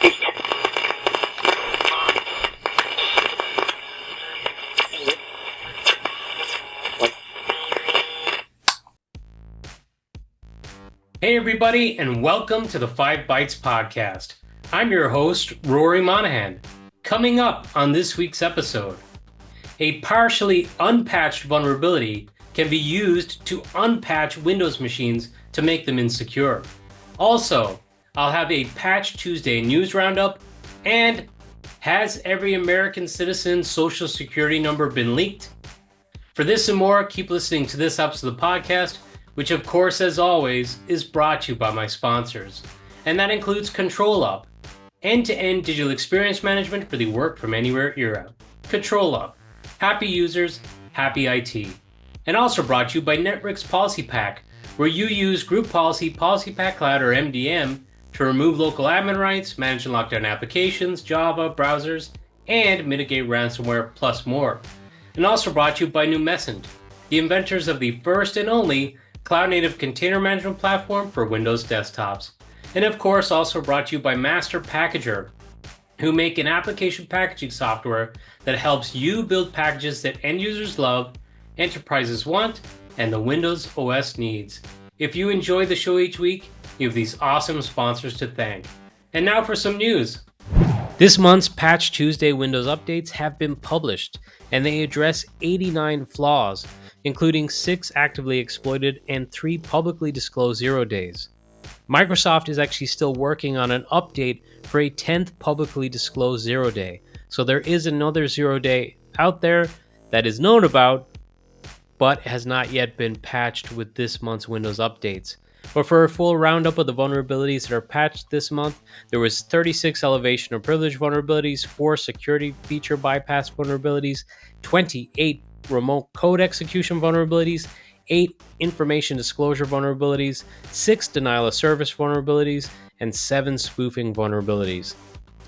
Hey everybody, and welcome to the 5 Bytes podcast. I'm your host, Rory Monahan. Coming up on this week's episode, a partially unpatched vulnerability can be used to unpatch Windows machines to make them insecure. Also, I'll have a Patch Tuesday news roundup, and has every American citizen's social security number been leaked? For this and more, keep listening to this episode of the podcast, which of course, as always, is brought to you by my sponsors. And that includes ControlUp, end-to-end digital experience management for the work from anywhere era. ControlUp, happy users, happy IT. And also brought to you by Network's Policy Pack, where you use Group Policy, Policy Pack Cloud, or MDM, to remove local admin rights, manage and lock down applications, Java, browsers, and mitigate ransomware, plus more. And also brought to you by Numescent, the inventors of the first and only cloud-native container management platform for Windows desktops. And of course, also brought to you by Master Packager, who make an application packaging software that helps you build packages that end users love, enterprises want, and the Windows OS needs. If you enjoy the show each week, you have these awesome sponsors to thank. And now for some news. This month's Patch Tuesday Windows updates have been published, and they address 89 flaws, including 6 actively exploited and 3 publicly disclosed 0 days. Microsoft is actually still working on an update for a 10th publicly disclosed 0 day, so there is another 0 day out there that is known about, but has not yet been patched with this month's Windows updates. But for a full roundup of the vulnerabilities that are patched this month, there was 36 elevation of privilege vulnerabilities, 4 security feature bypass vulnerabilities, 28 remote code execution vulnerabilities, 8 information disclosure vulnerabilities, 6 denial of service vulnerabilities, and 7 spoofing vulnerabilities.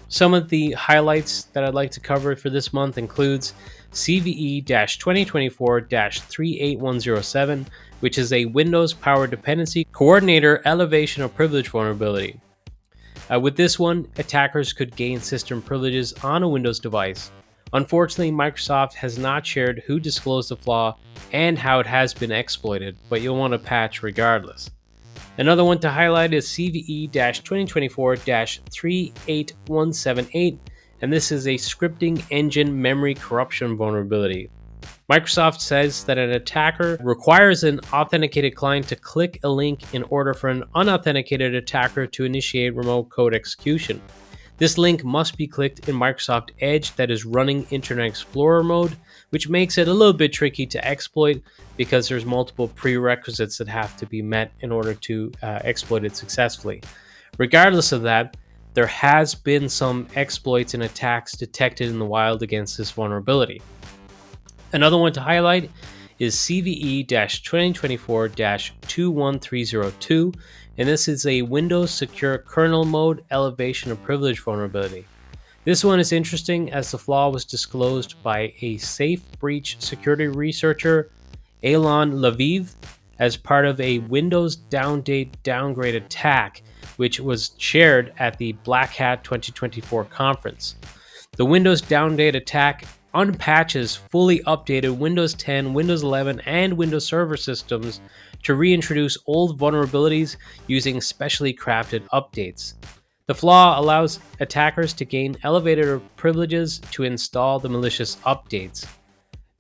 Some of the highlights that I'd like to cover for this month includes CVE-2024-38107, which is a Windows Power Dependency Coordinator elevation of privilege vulnerability. With this one, attackers could gain system privileges on a Windows device. Unfortunately, Microsoft has not shared who disclosed the flaw and how it has been exploited, but you'll want to patch regardless. Another one to highlight is CVE-2024-38178, and this is a scripting engine memory corruption vulnerability. Microsoft says that an attacker requires an authenticated client to click a link in order for an unauthenticated attacker to initiate remote code execution. This link must be clicked in Microsoft Edge that is running Internet Explorer mode, which makes it a little bit tricky to exploit because there's multiple prerequisites that have to be met in order to exploit it successfully. Regardless of that, there has been some exploits and attacks detected in the wild against this vulnerability. Another one to highlight is CVE-2024-21302, and this is a Windows Secure Kernel Mode Elevation of Privilege vulnerability. This one is interesting as the flaw was disclosed by a safe breach security researcher, Alon Lviv, as part of a Windows Downdate Downgrade attack, which was shared at the Black Hat 2024 conference. The Windows Downdate attack unpatches fully updated Windows 10, Windows 11, and Windows Server systems to reintroduce old vulnerabilities using specially crafted updates. The flaw allows attackers to gain elevated privileges to install the malicious updates.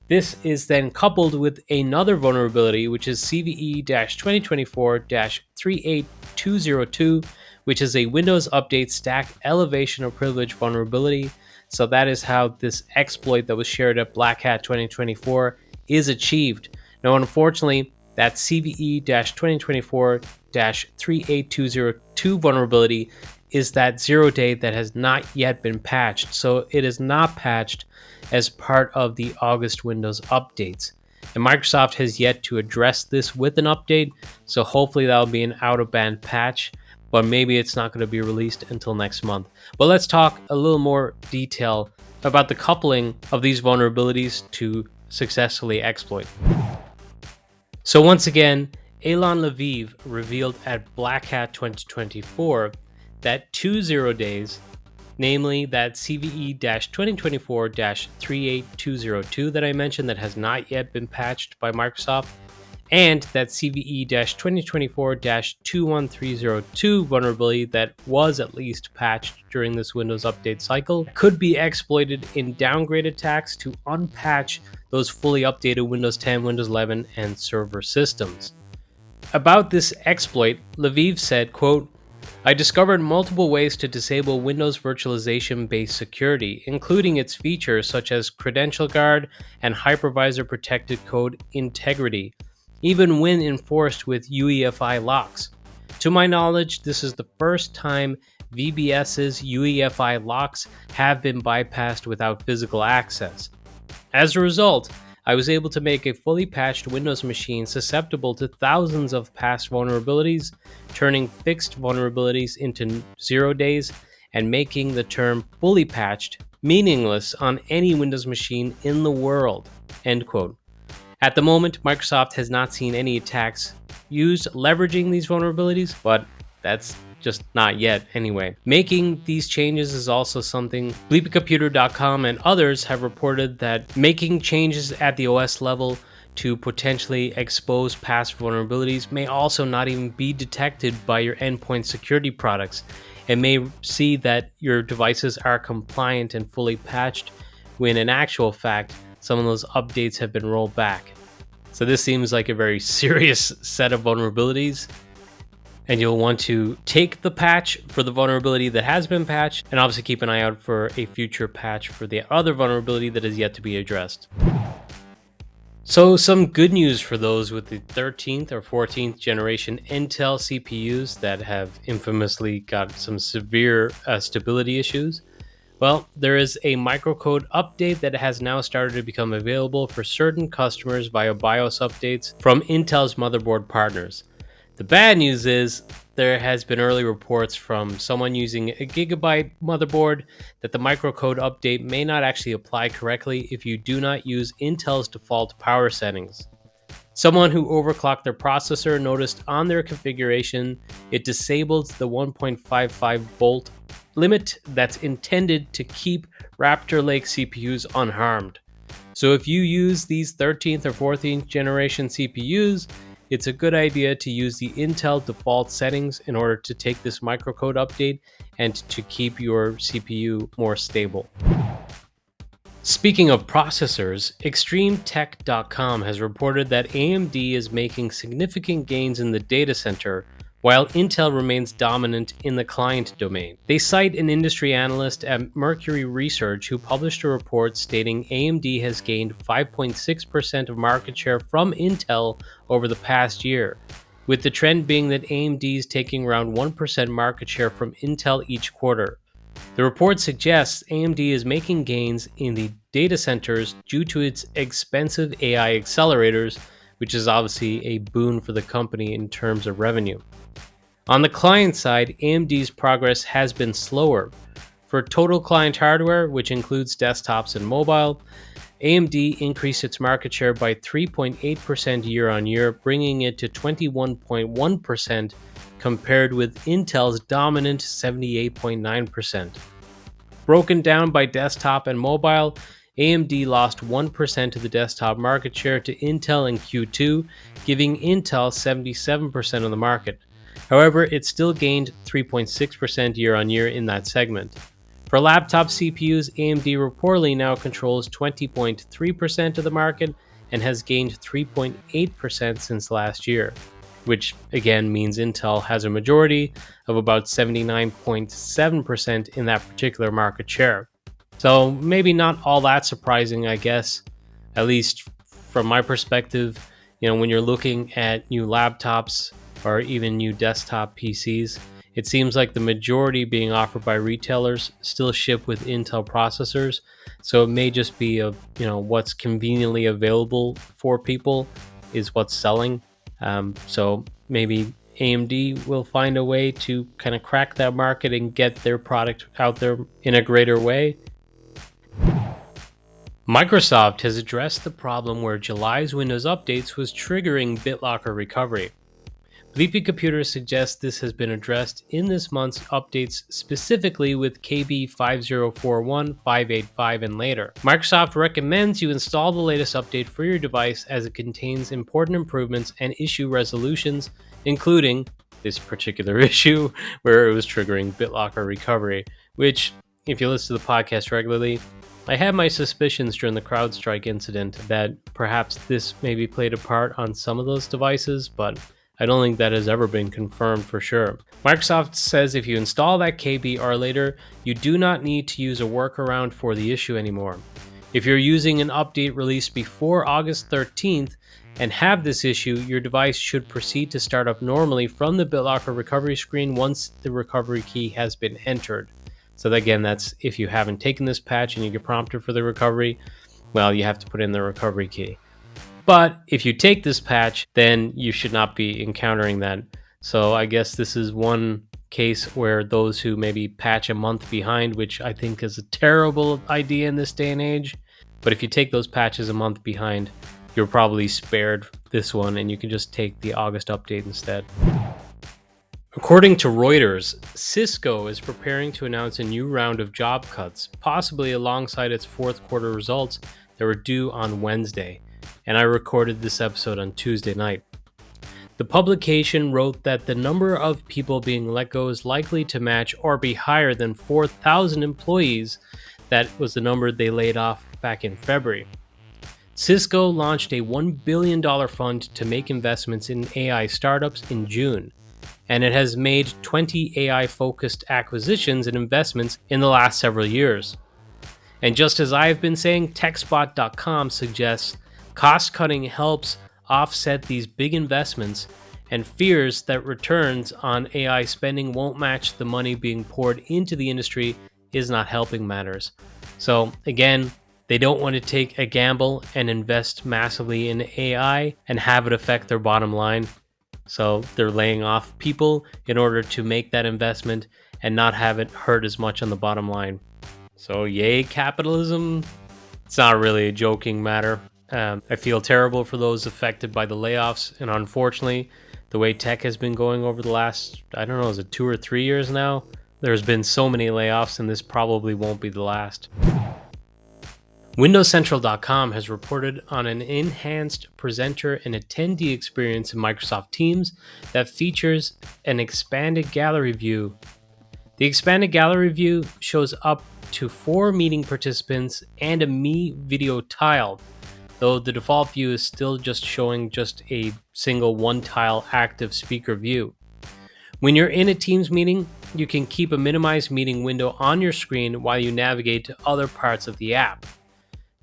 This is then coupled with another vulnerability, which is CVE-2024-38202, which is a Windows Update Stack Elevation of Privilege vulnerability. So that is how this exploit that was shared at Black Hat 2024 is achieved. Now, unfortunately, that CVE-2024-38202 vulnerability is that 0 day that has not yet been patched. So it is not patched as part of the August Windows updates. And Microsoft has yet to address this with an update, so hopefully that'll be an out-of-band patch, but maybe it's not going to be released until next month. But let's talk a little more detail about the coupling of these vulnerabilities to successfully exploit. So once again, Alon Lviv revealed at Black Hat 2024 that 2 0 days namely that CVE-2024-38202 that I mentioned that has not yet been patched by Microsoft, and that CVE-2024-21302 vulnerability that was at least patched during this Windows update cycle could be exploited in downgrade attacks to unpatch those fully updated Windows 10, Windows 11, and server systems. About this exploit, Lviv said, quote, "I discovered multiple ways to disable Windows virtualization-based security, including its features such as credential guard and hypervisor protected code integrity, even when enforced with UEFI locks. To my knowledge, this is the first time VBS's UEFI locks have been bypassed without physical access. As a result, I was able to make a fully patched Windows machine susceptible to thousands of past vulnerabilities, turning fixed vulnerabilities into 0 days and making the term fully patched meaningless on any Windows machine in the world." End quote. At the moment, Microsoft has not seen any attacks used leveraging these vulnerabilities, but that's just not yet anyway. Making these changes is also something bleepycomputer.com and others have reported, that making changes at the OS level to potentially expose past vulnerabilities may also not even be detected by your endpoint security products, and may see that your devices are compliant and fully patched when in actual fact some of those updates have been rolled back. So this seems like a very serious set of vulnerabilities, and you'll want to take the patch for the vulnerability that has been patched, and obviously keep an eye out for a future patch for the other vulnerability that is yet to be addressed. So some good news for those with the 13th or 14th generation Intel CPUs that have infamously got some severe stability issues. Well, there is a microcode update that has now started to become available for certain customers via BIOS updates from Intel's motherboard partners. The bad news is there has been early reports from someone using a Gigabyte motherboard that the microcode update may not actually apply correctly if you do not use Intel's default power settings. Someone who overclocked their processor noticed on their configuration it disabled the 1.55 volt limit that's intended to keep Raptor Lake CPUs unharmed. So if you use these 13th or 14th generation CPUs, it's a good idea to use the Intel default settings in order to take this microcode update and to keep your CPU more stable. Speaking of processors, ExtremeTech.com has reported that AMD is making significant gains in the data center, while Intel remains dominant in the client domain. They cite an industry analyst at Mercury Research who published a report stating AMD has gained 5.6% of market share from Intel over the past year, with the trend being that AMD is taking around 1% market share from Intel each quarter. The report suggests AMD is making gains in the data centers due to its expensive AI accelerators, which is obviously a boon for the company in terms of revenue. On the client side, AMD's progress has been slower. For total client hardware, which includes desktops and mobile, AMD increased its market share by 3.8% year on year, bringing it to 21.1%, compared with Intel's dominant 78.9%. Broken down by desktop and mobile, AMD lost 1% of the desktop market share to Intel in Q2, giving Intel 77% of the market. However, it still gained 3.6% year on year in that segment. For laptop CPUs, AMD reportedly now controls 20.3% of the market and has gained 3.8% since last year, which again means Intel has a majority of about 79.7% in that particular market share. So maybe not all that surprising, I guess, at least from my perspective. When you're looking at new laptops or even new desktop PCs, it seems like the majority being offered by retailers still ship with Intel processors. So it may just be what's conveniently available for people is what's selling. So maybe AMD will find a way to kind of crack that market and get their product out there in a greater way. Microsoft has addressed the problem where July's Windows updates was triggering Bitlocker recovery. VP Computers suggests this has been addressed in this month's updates, specifically with KB 5041, 585, and later. Microsoft recommends you install the latest update for your device as it contains important improvements and issue resolutions, including this particular issue where it was triggering Bitlocker recovery, which, if you listen to the podcast regularly, I had my suspicions during the CrowdStrike incident that perhaps this maybe played a part on some of those devices, but I don't think that has ever been confirmed for sure. Microsoft says if you install that KB or later, you do not need to use a workaround for the issue anymore. If you're using an update released before August 13th and have this issue, your device should proceed to start up normally from the Bitlocker recovery screen once the recovery key has been entered. So again, that's if you haven't taken this patch and you get prompted for the recovery, well, you have to put in the recovery key. But if you take this patch, then you should not be encountering that. So I guess this is one case where those who maybe patch a month behind, which I think is a terrible idea in this day and age, but if you take those patches a month behind, you're probably spared this one and you can just take the August update instead. According to Reuters, Cisco is preparing to announce a new round of job cuts, possibly alongside its fourth quarter results that were due on Wednesday. And I recorded this episode on Tuesday night. The publication wrote that the number of people being let go is likely to match or be higher than 4,000 employees. That was the number they laid off back in February. Cisco launched a $1 billion fund to make investments in AI startups in June, and it has made 20 AI-focused acquisitions and investments in the last several years. And just as I've been saying, TechSpot.com suggests cost-cutting helps offset these big investments and fears that returns on AI spending won't match the money being poured into the industry is not helping matters. So again, they don't want to take a gamble and invest massively in AI and have it affect their bottom line. So they're laying off people in order to make that investment and not have it hurt as much on the bottom line. So yay, capitalism. It's not really a joking matter. I feel terrible for those affected by the layoffs, and unfortunately, the way tech has been going over the last, I don't know, is it 2 or 3 years now? There's been so many layoffs, and this probably won't be the last. WindowsCentral.com has reported on an enhanced presenter and attendee experience in Microsoft Teams that features an expanded gallery view. The expanded gallery view shows up to 4 meeting participants and a Me video tile, though the default view is still just showing just a single one-tile active speaker view. When you're in a Teams meeting, you can keep a minimized meeting window on your screen while you navigate to other parts of the app.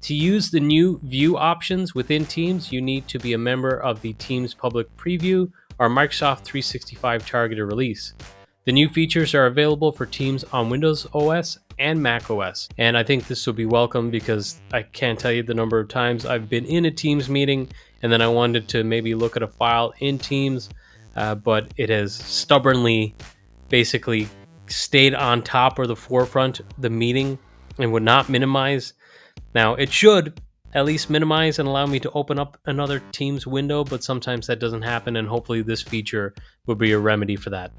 To use the new view options within Teams, you need to be a member of the Teams Public Preview or Microsoft 365 targeted release. The new features are available for Teams on Windows OS and Mac OS, and I think this will be welcome because I can't tell you the number of times I've been in a Teams meeting and then I wanted to maybe look at a file in Teams, but it has stubbornly basically stayed on top or the forefront of the meeting and would not minimize. Now, it should at least minimize and allow me to open up another Teams window, but sometimes that doesn't happen, and hopefully this feature will be a remedy for that.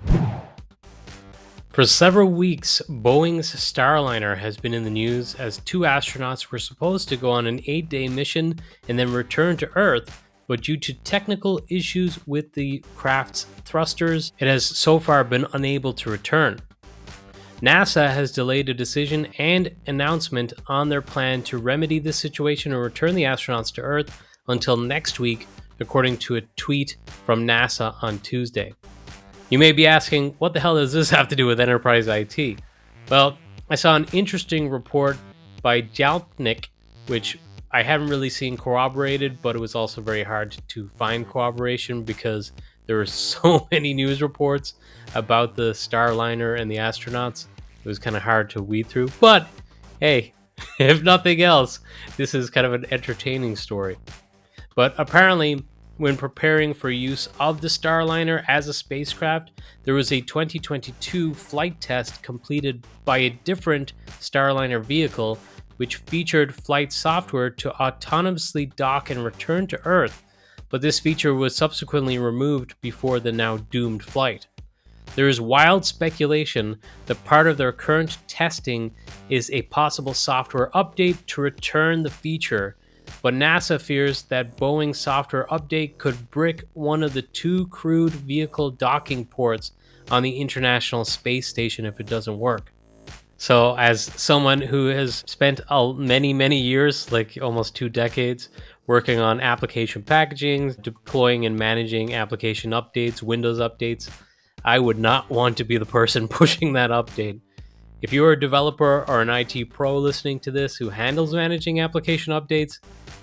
For several weeks, Boeing's Starliner has been in the news as 2 astronauts were supposed to go on an 8-day mission and then return to Earth, but due to technical issues with the craft's thrusters, it has so far been unable to return. NASA has delayed a decision and announcement on their plan to remedy the situation and return the astronauts to Earth until next week, according to a tweet from NASA on Tuesday. You may be asking, what the hell does this have to do with enterprise IT? Well, I saw an interesting report by Jaltnik, which I haven't really seen corroborated, but it was also very hard to find corroboration because there were so many news reports about the Starliner and the astronauts. It was kind of hard to weed through, but hey, if nothing else, this is kind of an entertaining story. But apparently, when preparing for use of the Starliner as a spacecraft, there was a 2022 flight test completed by a different Starliner vehicle, which featured flight software to autonomously dock and return to Earth. but this feature was subsequently removed before the now doomed flight. There is wild speculation that part of their current testing is a possible software update to return the feature, but NASA fears that Boeing's software update could brick one of the two crewed vehicle docking ports on the International Space Station if it doesn't work. So, as someone who has spent many years, like almost 2 decades, working on application packaging, deploying and managing application updates, Windows updates, I would not want to be the person pushing that update. If you're a developer or an IT pro listening to this who handles managing application updates,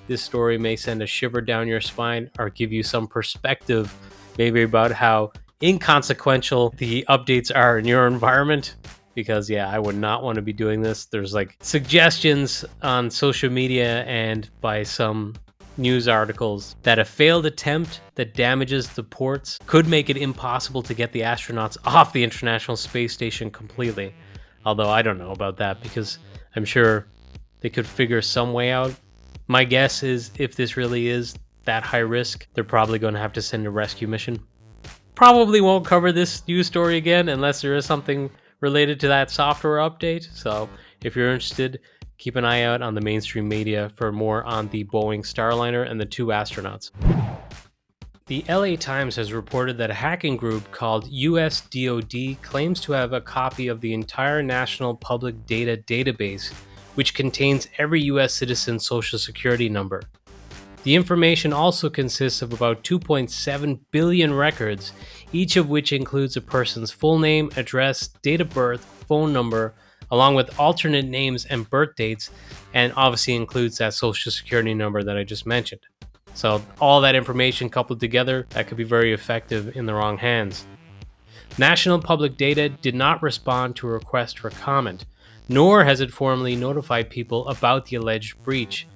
this story may send a shiver down your spine or give you some perspective, maybe about how inconsequential the updates are in your environment. Because, yeah, I would not want to be doing this. There's like suggestions on social media and by some news articles that a failed attempt that damages the ports could make it impossible to get the astronauts off the International Space Station completely. Although I don't know about that because I'm sure they could figure some way out. My guess is if this really is that high risk, they're probably going to have to send a rescue mission. Probably won't cover this news story again unless there is something related to that software update. So if you're interested, keep an eye out on the mainstream media for more on the Boeing Starliner and the two astronauts. The LA Times has reported that a hacking group called US DoD claims to have a copy of the entire National Public Data Database, which contains every US citizen's social security number. The information also consists of about 2.7 billion records, each of which includes a person's full name, address, date of birth, phone number, along with alternate names and birth dates, and obviously includes that social security number that I just mentioned. So all that information coupled together, that could be very effective in the wrong hands. National Public Data did not respond to a request for comment, nor has it formally notified people about the alleged breach.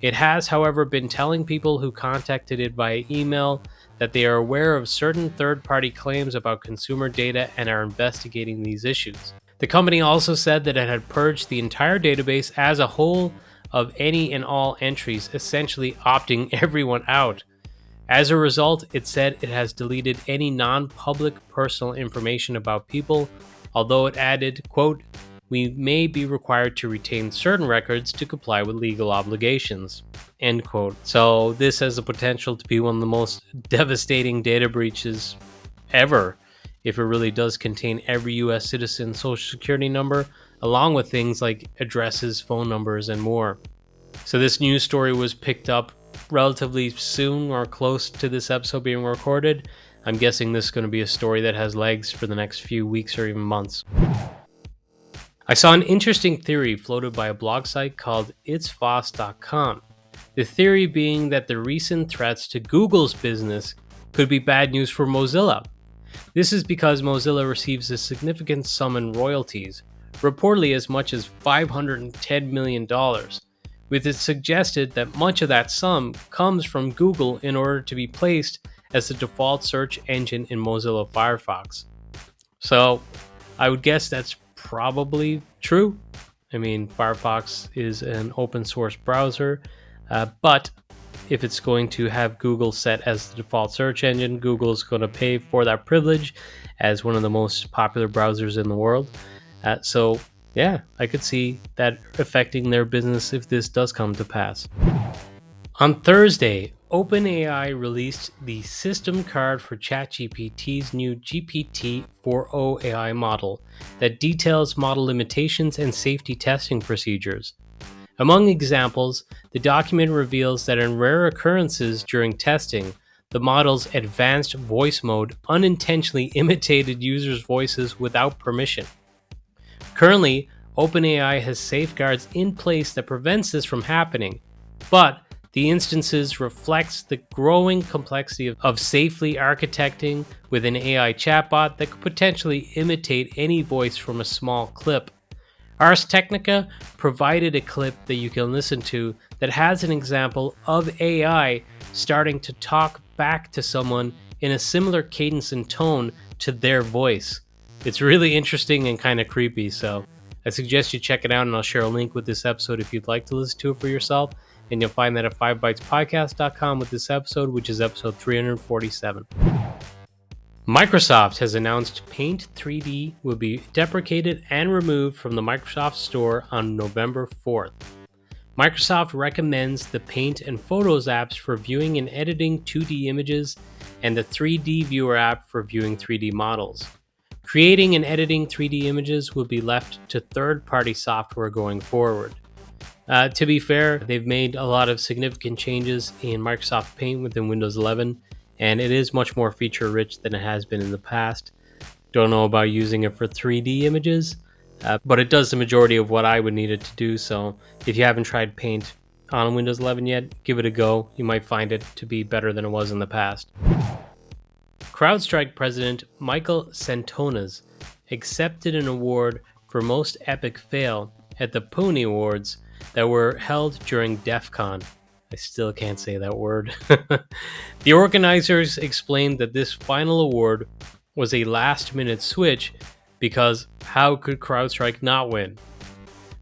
It has, however, been telling people who contacted it via email that they are aware of certain third-party claims about consumer data and are investigating these issues. The company also said that it had purged the entire database as a whole of any and all entries, essentially opting everyone out. As a result, it said it has deleted any non-public personal information about people, although it added, quote, "We may be required to retain certain records to comply with legal obligations," end quote. So this has the potential to be one of the most devastating data breaches ever if it really does contain every US citizen's social security number, along with things like addresses, phone numbers, and more. So this news story was picked up relatively soon or close to this episode being recorded. I'm guessing this is going to be a story that has legs for the next few weeks or even months. I saw an interesting theory floated by a blog site called itsfoss.com. The theory being that the recent threats to Google's business could be bad news for Mozilla. This is because Mozilla receives a significant sum in royalties, reportedly as much as $510 million, with it suggested that much of that sum comes from Google in order to be placed as the default search engine in Mozilla Firefox. So I would guess that's probably true. I mean, Firefox is an open source browser, but if it's going to have Google set as the default search engine, Google is going to pay for that privilege as one of the most popular browsers in the world. So yeah, I could see that affecting their business if this does come to pass. On Thursday, OpenAI released the system card for ChatGPT's new GPT-4o AI model that details model limitations and safety testing procedures. Among examples, the document reveals that in rare occurrences during testing, the model's advanced voice mode unintentionally imitated users' voices without permission. Currently, OpenAI has safeguards in place that prevents this from happening, but the instances reflects the growing complexity of safely architecting with an AI chatbot that could potentially imitate any voice from a small clip. Ars Technica provided a clip that you can listen to that has an example of AI starting to talk back to someone in a similar cadence and tone to their voice. It's really interesting and kind of creepy, so I suggest you check it out, and I'll share a link with this episode if you'd like to listen to it for yourself. and you'll find that at 5bytespodcast.com with this episode, which is episode 347. Microsoft has announced Paint 3D will be deprecated and removed from the Microsoft Store on November 4th. Microsoft recommends the Paint and Photos apps for viewing and editing 2D images and the 3D Viewer app for viewing 3D models. Creating and editing 3D images will be left to third-party software going forward. To be fair, they've made a lot of significant changes in Microsoft Paint within Windows 11, and it is much more feature-rich than it has been in the past. Don't know about using it for 3D images, but it does the majority of what I would need it to do, so if you haven't tried Paint on Windows 11 yet, give it a go. You might find it to be better than it was in the past. CrowdStrike president Michael Sentonas accepted an award for Most Epic Fail at the Pony Awards that were held during DEF CON. I still can't say that word. The organizers explained that this final award was a last-minute switch because how could CrowdStrike not win?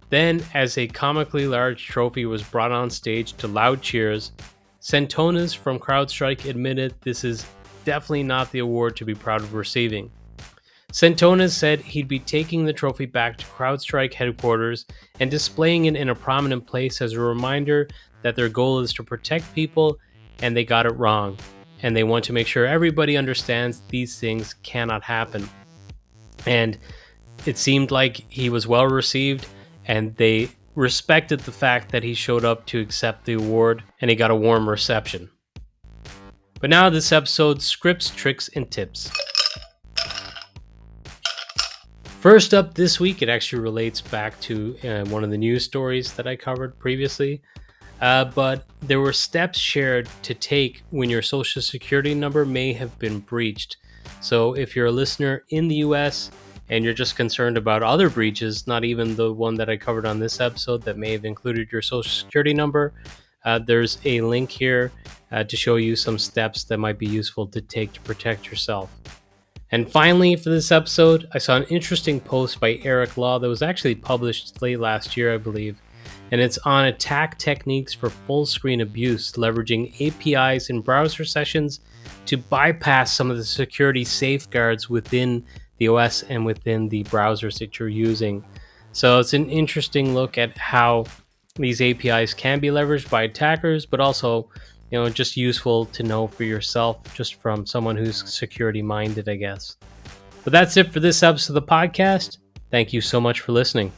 Then, as a comically large trophy was brought on stage to loud cheers, Sentonas from CrowdStrike admitted this is definitely not the award to be proud of receiving. Sentonas said he'd be taking the trophy back to CrowdStrike headquarters and displaying it in a prominent place as a reminder that their goal is to protect people and they got it wrong, and they want to make sure everybody understands these things cannot happen. And it seemed like he was well received, and they respected the fact that he showed up to accept the award, and he got a warm reception. But now this episode's scripts, tricks, and tips. First up this week, it actually relates back to one of the news stories that I covered previously. But there were steps shared to take when your social security number may have been breached. So if you're a listener in the US and you're just concerned about other breaches, not even the one that I covered on this episode that may have included your social security number, there's a link here to show you some steps that might be useful to take to protect yourself. And finally, for this episode, I saw an interesting post by Eric Law that was actually published late last year, I believe. And it's on attack techniques for full-screen abuse, leveraging APIs in browser sessions to bypass some of the security safeguards within the OS and within the browsers that you're using. So it's an interesting look at how these APIs can be leveraged by attackers, but also, just useful to know for yourself, just from someone who's security minded, I guess. But that's it for this episode of the podcast. Thank you so much for listening.